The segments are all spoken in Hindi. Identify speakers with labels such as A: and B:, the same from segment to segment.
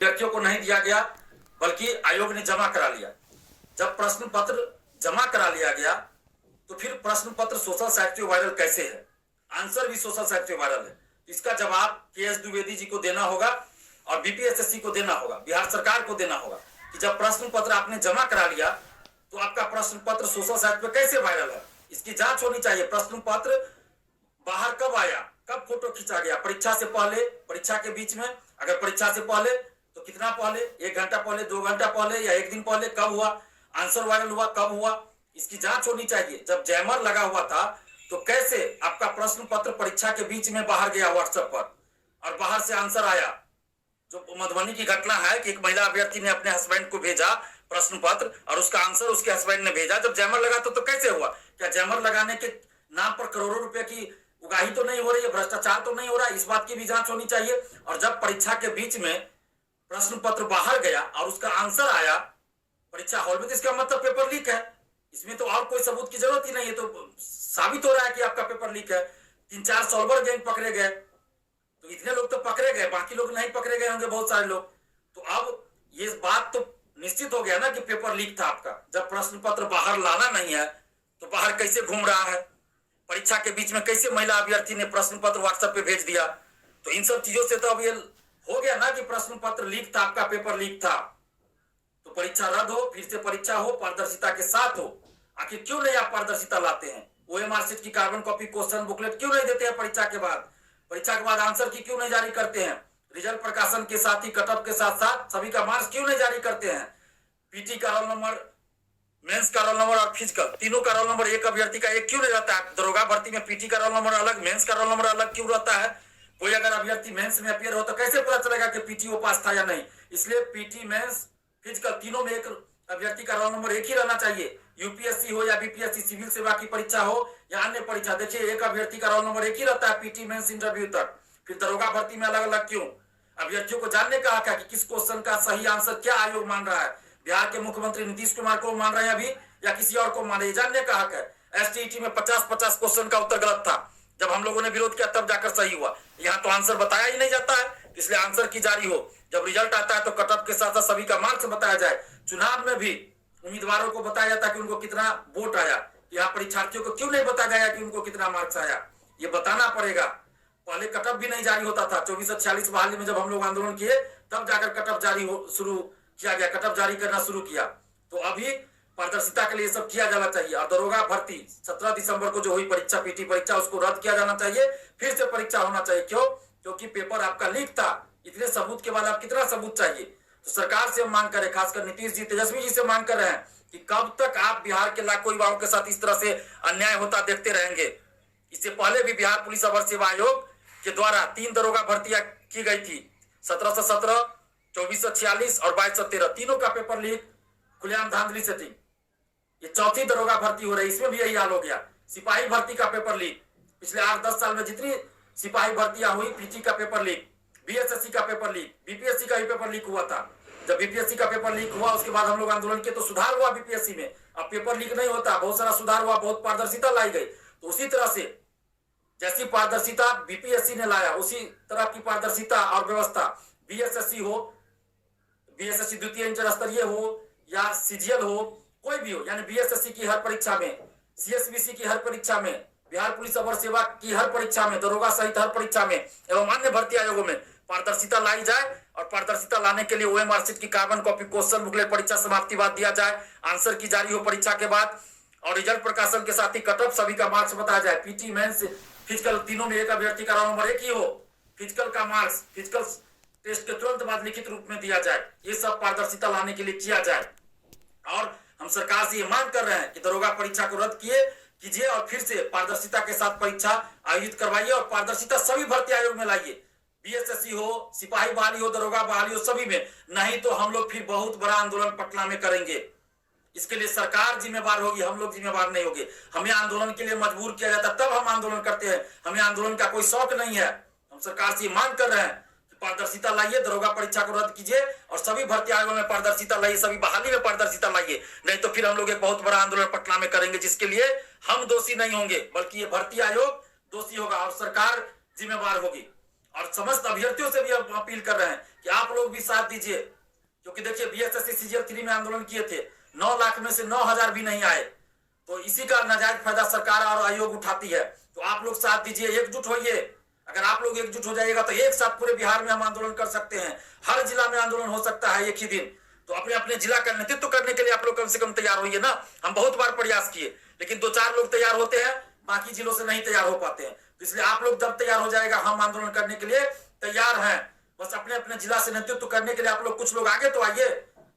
A: व्यक्तियों को नहीं दिया गया, बल्कि आयोग ने जमा करा लिया। जब प्रश्न पत्र जमा करा लिया गया तो फिर प्रश्न पत्र सोशल साइट पे वायरल कैसे है, आंसर भी सोशल साइट पे वायरल है। इसका जवाब के.एस. द्विवेदी जी को देना होगा और बीपीएसएससी को देना होगा, बिहार सरकार को देना होगा कि जब प्रश्न पत्र आपने जमा करा लिया तो आपका प्रश्न पत्र सोशल साइट पे कैसे वायरल है। इसकी जांच होनी चाहिए। प्रश्न पत्र बाहर कब आया, कब फोटो खींचा गया, परीक्षा से पहले, परीक्षा के बीच में, अगर परीक्षा से पहले तो कितना पहले, 1 घंटा पहले, 2 घंटा पहले या 1 दिन पहले, कब हुआ, आंसर वायरल हुआ, कब हुआ, इसकी जांच होनी चाहिए। जब जैमर लगा हुआ था तो कैसे आपका प्रश्न पत्र परीक्षा के बीच में बाहर गया व्हाट्सएप पर और बाहर से आंसर आया। जो मधुबनी की घटना है कि एक महिला अभ्यर्थी ने अपने हस्बैंड को भेजा प्रश्न पत्र और उसका आंसर उसके हस्बैंड ने भेजा। जब जैमर लगा तो कैसे हुआ? क्या जैमर लगाने के नाम पर करोड़ों रुपए की उगाही तो नहीं हो रही है, भ्रष्टाचार तो नहीं हो रहा है? इस बात की भी जांच होनी चाहिए। और जब परीक्षा के बीच में प्रश्न पत्र बाहर गया और उसका आंसर आया परीक्षा हॉल में, तो इसका मतलब पेपर लीक है। इसमें तो और कोई सबूत की जरूरत ही नहीं है, तो साबित हो रहा है कि आपका पेपर लीक है। 3-4 सॉल्वर गैंग पकड़े गए, तो इतने लोग तो पकड़े गए, बाकी लोग नहीं पकड़े गए होंगे, बहुत सारे लोग। तो अब ये बात तो निश्चित हो गया ना कि पेपर लीक था आपका। जब प्रश्न पत्र बाहर लाना नहीं है तो बाहर कैसे घूम रहा है? परीक्षा के बीच में कैसे महिला अभ्यर्थी ने प्रश्न पत्र व्हाट्सएप पे भेज दिया? तो इन सब चीजों से तो अब ये हो गया ना कि प्रश्न पत्र लीक था, आपका पेपर लीक था। तो परीक्षा रद्द हो, फिर से परीक्षा हो, पारदर्शिता के साथ हो। आखिर क्यों नहीं आप पारदर्शिता लाते हैं? ओएमआर शीट की कार्बन कॉपी, क्वेश्चन बुकलेट क्यों नहीं देते हैं परीक्षा के बाद? परीक्षा के बाद आंसर की क्यों नहीं जारी करते हैं? रिजल्ट प्रकाशन के साथ ही कटअप के साथ साथ सभी का मार्क्स क्यों नहीं जारी करते हैं? पीटी का रोल नंबर, मेंस का रोल नंबर और फिजिकल, तीनों का रोल नंबर एक अभ्यर्थी का एक क्यों नहीं रहता है? दरोगा भर्ती में पीटी का रोल नंबर अलग, मेंस का रोल नंबर अलग क्यों रहता है? कोई अगर अभ्यर्थी मेंस में अपियर हो तो कैसे पता चलेगा कि पीटी वो पास था या नहीं? इसलिए पीटी, मेंस, फिजिकल तीनों में एक अभ्यर्थी का रोल नंबर एक ही रहना चाहिए। यूपीएससी हो या बीपीएससी, सिविल सेवा की परीक्षा हो या अन्य परीक्षा, देखिए एक अभ्यर्थी का रोल नंबर एक ही रहता है पीटी, मेंस, इंटरव्यू तक। फिर दरोगा भर्ती में अलग अलग क्यों? अभ्यर्थियों को जानने का हक है कि किस क्वेश्चन का सही आंसर क्या आयोग मान रहा है। बिहार के मुख्यमंत्री नीतीश कुमार को मान रहे हैं अभी या किसी और को मान रहे हैं, जानने का हक है। एसटीईटी में 50-50 क्वेश्चन का उत्तर गलत था, जब हम लोगों ने विरोध किया तब जाकर सही हुआ। यहाँ तो आंसर बताया ही नहीं जाता है, इसलिए आंसर की जारी हो। जब रिजल्ट आता है तो कटअप के साथ साथ सभी का मार्क्स बताया जाए। चुनाव में भी उम्मीदवारों को बताया जाता है कि उनको कितना वोट आया। यहाँ परीक्षार्थियों को क्यों नहीं बताया गया कि उनको कितना मार्क्स आया? ये बताना पड़ेगा। पहले कटअप भी नहीं जारी होता था। 2446 बहाली में जब हम लोग आंदोलन किए तब जाकर कटअप जारी शुरू किया गया, कटअप जारी करना शुरू किया। तो अभी पारदर्शिता के लिए सब किया जाना चाहिए। और दरोगा भर्ती 17 दिसंबर को जो हुई परीक्षा, पीटी परीक्षा, उसको रद्द किया जाना चाहिए, फिर से परीक्षा होना चाहिए। क्यों? क्योंकि पेपर आपका लीक था। इतने सबूत के बाद आप कितना सबूत चाहिए? तो सरकार से हम मांग कर रहे, खासकर नीतीश जी, तेजस्वी जी से मांग कर रहे हैं कि कब तक आप बिहार के लाखों युवाओं के साथ इस तरह से अन्याय होता देखते रहेंगे? इससे पहले भी बिहार पुलिस अवर सेवा आयोग के द्वारा 3 दरोगा भर्तियां की गई थी, 1717, 2446 और 2213। तीनों का पेपर लीक, खुलेआम धांधली सेटिंग। ये चौथी दरोगा भर्ती हो रही, इसमें भी यही हाल हो गया। सिपाही भर्ती का पेपर लीक, पिछले 8-10 साल में जितनी सिपाही भर्तियां हुई, पीटी का पेपर लीक, बीएसएससी का पेपर लीक, बीपीएससी का भी पेपर लीक हुआ था। जब बीपीएससी का पेपर लीक हुआ उसके बाद हम लोग आंदोलन किए तो सुधार हुआ बीपीएससी में। अब पेपर लीक नहीं होता, बहुत सारा सुधार हुआ, बहुत पारदर्शिता लाई गई। तो उसी तरह से जैसी पारदर्शिता बीपीएससी ने लाया, उसी तरह की पारदर्शिता और व्यवस्था बीएसएससी हो, बीएसएससी द्वितीय इंटर स्तरीय हो या सीजीएल हो, कोई भी हो, यानी बीएसएससी की हर परीक्षा में, सीएसबीसी की हर परीक्षा में, बिहार पुलिस अवर सेवा की हर परीक्षा में, दरोगा सहित हर परीक्षा में एवं अन्य भर्ती आयोगों में पारदर्शिता लाई जाए। और पारदर्शिता लाने के लिए ओएमआर शीट की कार्बन कॉपी, क्वेश्चन बुकलेट परीक्षा समाप्ति बाद दिया जाए, आंसर की जारी हो परीक्षा के बाद, और रिजल्ट प्रकाशन के साथ ही कटअप, सभी का मार्क्स बताया जाए। पीटी, मेंस, फिजिकल तीनों में एक अभ्यर्थी का रोल नंबर एक ही हो। फिजिकल का मार्क्स फिजिकल टेस्ट के तुरंत बाद लिखित रूप में दिया जाए। ये सब पारदर्शिता लाने के लिए किया जाए। और हम सरकार से ये मांग कर रहे हैं कि दरोगा परीक्षा को रद्द कीजिए और फिर से पारदर्शिता के साथ परीक्षा आयोजित करवाइए और पारदर्शिता सभी भर्ती आयोग में लाइए। बीएसएससी हो, सिपाही बहाली हो, दरोगा बहाली हो, सभी में। नहीं तो हम लोग फिर बहुत बड़ा आंदोलन पटना में करेंगे। इसके लिए सरकार जिम्मेवार होगी, हम लोग जिम्मेवार नहीं होंगे। हमें आंदोलन के लिए मजबूर किया जाता तब हम आंदोलन करते हैं। हमें आंदोलन का कोई शौक नहीं है। हम सरकार से मांग कर रहे हैं कि पारदर्शिता लाइए, दरोगा परीक्षा को रद्द कीजिए और सभी भर्ती आयोगों में पारदर्शिता लाइए, सभी बहाली में पारदर्शिता लाइए। नहीं तो फिर हम लोग एक बहुत बड़ा आंदोलन पटना में करेंगे, जिसके लिए हम दोषी नहीं होंगे, बल्कि ये भर्ती आयोग दोषी होगा और सरकार जिम्मेवार होगी। और समस्त अभ्यर्थियों से भी हम अपील कर रहे हैं कि आप लोग भी साथ दीजिए, क्योंकि देखिए बीएसएससी सीजीएल 3 में आंदोलन किए थे, 9 लाख में से 9,000 भी नहीं आए, तो इसी का नाजायज फायदा सरकार और आयोग उठाती है। तो आप लोग साथ दीजिए, एकजुट होइए। अगर आप लोग एकजुट हो जाइएगा तो एक साथ पूरे बिहार में हम आंदोलन कर सकते हैं, हर जिला में आंदोलन हो सकता है एक ही दिन। तो अपने अपने जिला का नेतृत्व करने के लिए आप लोग कम से कम तैयार होइए ना। हम बहुत बार प्रयास किए, लेकिन 2-4 लोग तैयार होते हैं, बाकी जिलों से नहीं तैयार हो पाते हैं। तो इसलिए आप लोग जब तैयार हो जाएगा, हम आंदोलन करने के लिए तैयार हैं। बस अपने अपने जिला से नेतृत्व करने के लिए आप लोग कुछ लोग आगे तो आइए,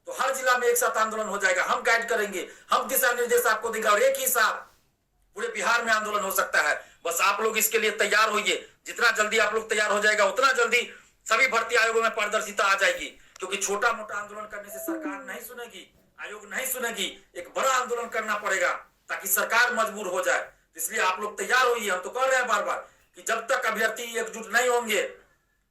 A: तो हर जिला में एक साथ आंदोलन हो जाएगा। हम गाइड करेंगे, हम दिशा निर्देश आपको देंगे और एक ही साथ पूरे बिहार में आंदोलन हो सकता है। बस आप लोग इसके लिए तैयार होइए। जितना जल्दी आप लोग तैयार हो जाएगा, उतना जल्दी सभी भर्ती आयोगों में पारदर्शिता आ जाएगी, क्योंकि छोटा मोटा आंदोलन करने से सरकार नहीं सुनेगी, आयोग नहीं सुनेगी। एक बड़ा आंदोलन करना पड़ेगा ताकि सरकार मजबूर हो जाए। इसलिए आप लोग तैयार होइए। हम तो कह रहे हैं बार बार कि जब तक अभ्यर्थी एकजुट नहीं होंगे,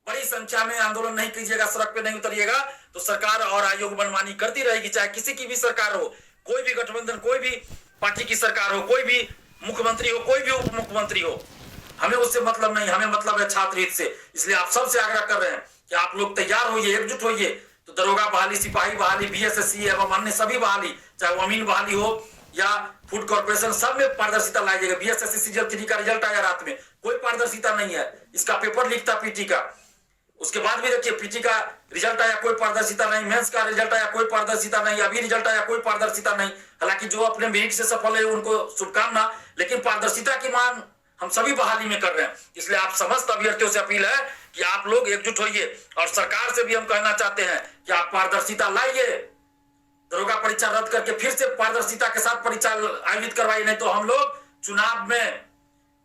A: बड़ी संख्या में आंदोलन नहीं कीजिएगा, सड़क पे नहीं उतरिएगा, तो सरकार और आयोग मनमानी करती रहेगी। चाहे किसी की भी सरकार हो, कोई भी गठबंधन, कोई भी पार्टी की सरकार हो, कोई भी मुख्यमंत्री हो, कोई भी उप मुख्यमंत्री हो, हमें उससे मतलब नहीं, हमें मतलब है छात्र हित से। इसलिए आप सबसे आग्रह कर रहे हैं कि आप लोग तैयार होइए, एकजुट होइए। तो दरोगा बहाली, सिपाही बहाली, बीएसएससी एवं अन्य सभी बहाली, चाहे वो अमीन बहाली हो या फूड कॉर्पोरेशन, सब में पारदर्शिता लाइएगा। बीएसएससी सीजीएल 3 का रिजल्ट आया रात में, कोई पारदर्शिता नहीं है। इसका पेपर लीक था पीटी का, उसके बाद भी देखिए पीटी का रिजल्ट आया, कोई पारदर्शिता नहीं। मेंस का रिजल्ट आया, कोई पारदर्शिता नहीं। अभी रिजल्ट आया, कोई पारदर्शिता नहीं। हालांकि जो अपने मेरिट से सफल है उनको शुभकामना, लेकिन पारदर्शिता की मांग हम सभी बहाली में कर रहे हैं। इसलिए आप समस्त अभ्यर्थियों से अपील है कि आप लोग एकजुट होइए। और सरकार से भी हम कहना चाहते हैं कि आप पारदर्शिता लाइए, दरोगा परीक्षा रद्द करके फिर से पारदर्शिता के साथ परीक्षा आयोजित करवाइए, नहीं तो हम लोग चुनाव में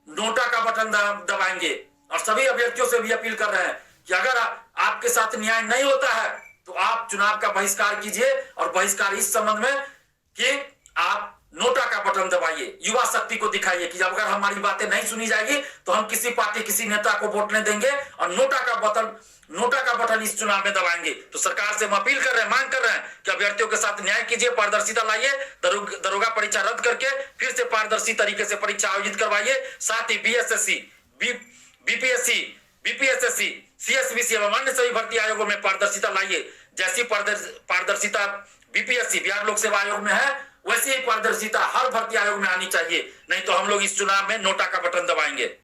A: नोटा का बटन दबाएंगे। और सभी अभ्यर्थियों से भी अपील कर रहे हैं कि अगर आपके साथ न्याय नहीं होता है तो आप चुनाव का बहिष्कार कीजिए, और बहिष्कार इस संबंध में कि आप नोटा का बटन दबाइए, युवा शक्ति को दिखाइए कि अगर हमारी बातें नहीं सुनी जाएगी तो हम किसी पार्टी, किसी नेता को वोट नहीं देंगे, और नोटा का बटन इस चुनाव में दबाएंगे। तो सरकार से हम अपील कर रहे हैं, मांग कर रहे हैं कि अभ्यर्थियों के साथ न्याय कीजिए, पारदर्शिता लाइए, दरोगा परीक्षा रद्द करके फिर से पारदर्शी तरीके से परीक्षा आयोजित करवाइए। साथ ही बीएसएससी, बीपीएससी, बीपीएसएससी, सीएसबीसी एवं अन्य सभी भर्ती आयोगों में पारदर्शिता लाइए। जैसी पारदर्शिता बीपीएससी, बिहार लोक सेवा आयोग में है, वैसी ही पारदर्शिता हर भर्ती आयोग में आनी चाहिए, नहीं तो हम लोग इस चुनाव में नोटा का बटन दबाएंगे।